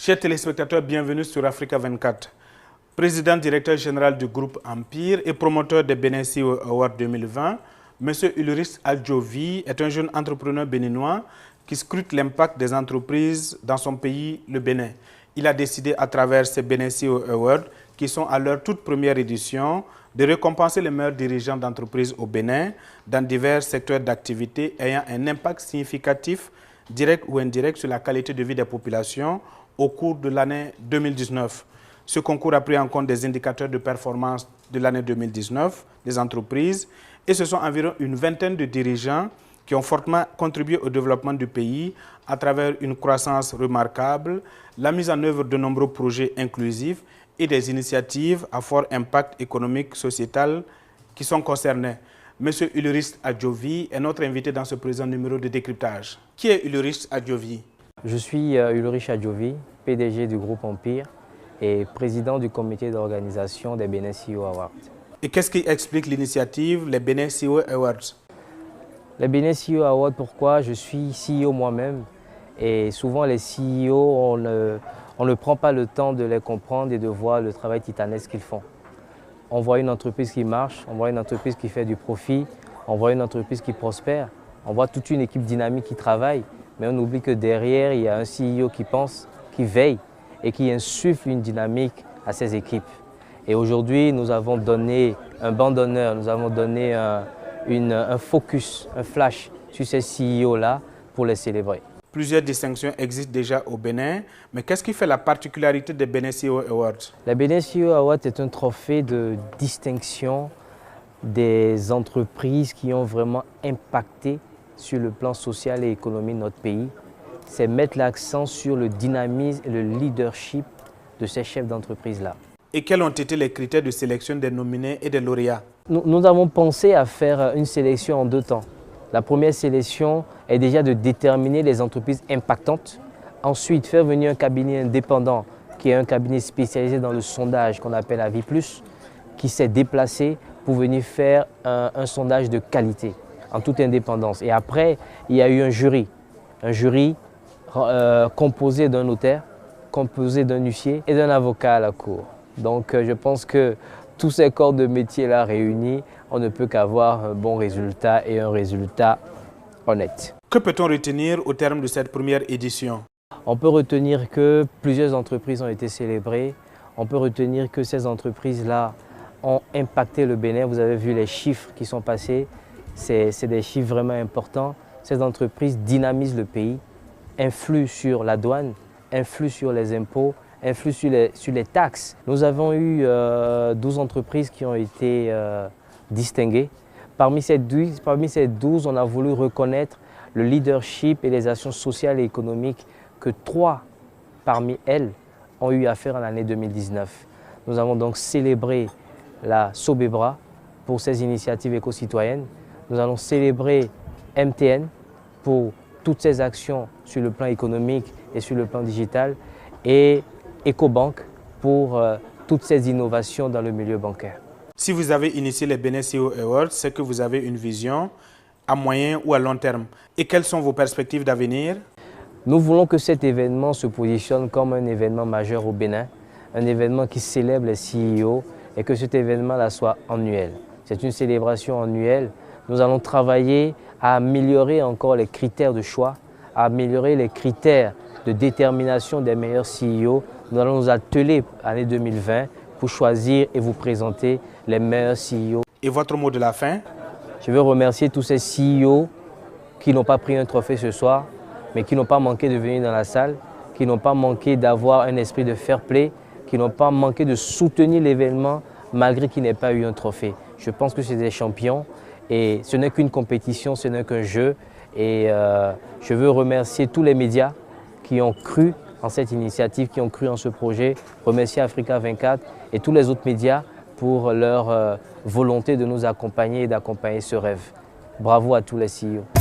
Chers téléspectateurs, bienvenue sur Africa 24. Président directeur général du groupe Empire et promoteur des Benin CEO Awards 2020, M. Ulrich Adjovi est un jeune entrepreneur béninois qui scrute l'impact des entreprises dans son pays, le Bénin. Il a décidé à travers ces Benin CEO Awards, qui sont à leur toute première édition, de récompenser les meilleurs dirigeants d'entreprises au Bénin dans divers secteurs d'activité ayant un impact significatif, direct ou indirect, sur la qualité de vie des populations au cours de l'année 2019. Ce concours a pris en compte des indicateurs de performance de l'année 2019 des entreprises et ce sont environ une vingtaine de dirigeants qui ont fortement contribué au développement du pays à travers une croissance remarquable, la mise en œuvre de nombreux projets inclusifs et des initiatives à fort impact économique, sociétal qui sont concernés. Monsieur Ulrich Adjovi est notre invité dans ce présent numéro de décryptage. Qui est Ulrich Adjovi? Je suis Ulrich Adjovi, PDG du groupe Empire et président du comité d'organisation des Benin CEO Awards. Et qu'est-ce qui explique l'initiative, les Benin CEO Awards? Les Benin CEO Awards, pourquoi? Je suis CEO moi-même et souvent les CEO, on ne prend pas le temps de les comprendre et de voir le travail titanesque qu'ils font. On voit une entreprise qui marche, on voit une entreprise qui fait du profit, on voit une entreprise qui prospère, on voit toute une équipe dynamique qui travaille, mais on oublie que derrière, il y a un CEO qui pense, qui veille et qui insuffle une dynamique à ses équipes. Et aujourd'hui, nous avons donné un banc d'honneur, nous avons donné un focus, un flash sur ces CEO-là pour les célébrer. Plusieurs distinctions existent déjà au Bénin, mais qu'est-ce qui fait la particularité des Benin CEO Awards? Les Benin CEO Awards est un trophée de distinction des entreprises qui ont vraiment impacté sur le plan social et économique de notre pays. C'est mettre l'accent sur le dynamisme et le leadership de ces chefs d'entreprise-là. Et quels ont été les critères de sélection des nominés et des lauréats? Nous avons pensé à faire une sélection en deux temps. La première sélection est déjà de déterminer les entreprises impactantes. Ensuite, faire venir un cabinet indépendant qui est un cabinet spécialisé dans le sondage qu'on appelle Avis+, qui s'est déplacé pour venir faire un sondage de qualité en toute indépendance. Et après, il y a eu un jury composé d'un notaire, composé d'un huissier et d'un avocat à la cour. Donc je pense que tous ces corps de métier-là réunis, on ne peut qu'avoir un bon résultat et un résultat honnête. Que peut-on retenir au terme de cette première édition? On peut retenir que plusieurs entreprises ont été célébrées. On peut retenir que ces entreprises-là ont impacté le Bénin. Vous avez vu les chiffres qui sont passés. C'est des chiffres vraiment importants. Ces entreprises dynamisent le pays, influent sur la douane, influent sur les impôts, influent sur les taxes. Nous avons eu 12 entreprises qui ont été distinguées. Parmi ces 12, on a voulu reconnaître le leadership et les actions sociales et économiques que 3 parmi elles ont eu à faire en l'année 2019. Nous avons donc célébré la Sobebra pour ses initiatives éco-citoyennes. Nous allons célébrer MTN pour toutes ses actions sur le plan économique et sur le plan digital et EcoBank pour toutes ses innovations dans le milieu bancaire. Si vous avez initié les Benin CEO Awards, c'est que vous avez une vision à moyen ou à long terme. Et quelles sont vos perspectives d'avenir? Nous voulons que cet événement se positionne comme un événement majeur au Bénin, un événement qui célèbre les CEO et que cet événement-là soit annuel. C'est une célébration annuelle. Nous allons travailler à améliorer encore les critères de choix, à améliorer les critères de détermination des meilleurs CEO. Nous allons nous atteler à l'année 2020 pour choisir et vous présenter les meilleurs CEO. Et votre mot de la fin? Je veux remercier tous ces CEO qui n'ont pas pris un trophée ce soir, mais qui n'ont pas manqué de venir dans la salle, qui n'ont pas manqué d'avoir un esprit de fair play, qui n'ont pas manqué de soutenir l'événement malgré qu'il n'ait pas eu un trophée. Je pense que c'est des champions et ce n'est qu'une compétition, ce n'est qu'un jeu. Et je veux remercier tous les médias qui ont cru en cette initiative, qui ont cru en ce projet, remercier Africa 24 et tous les autres médias pour leur volonté de nous accompagner et d'accompagner ce rêve. Bravo à tous les CEO.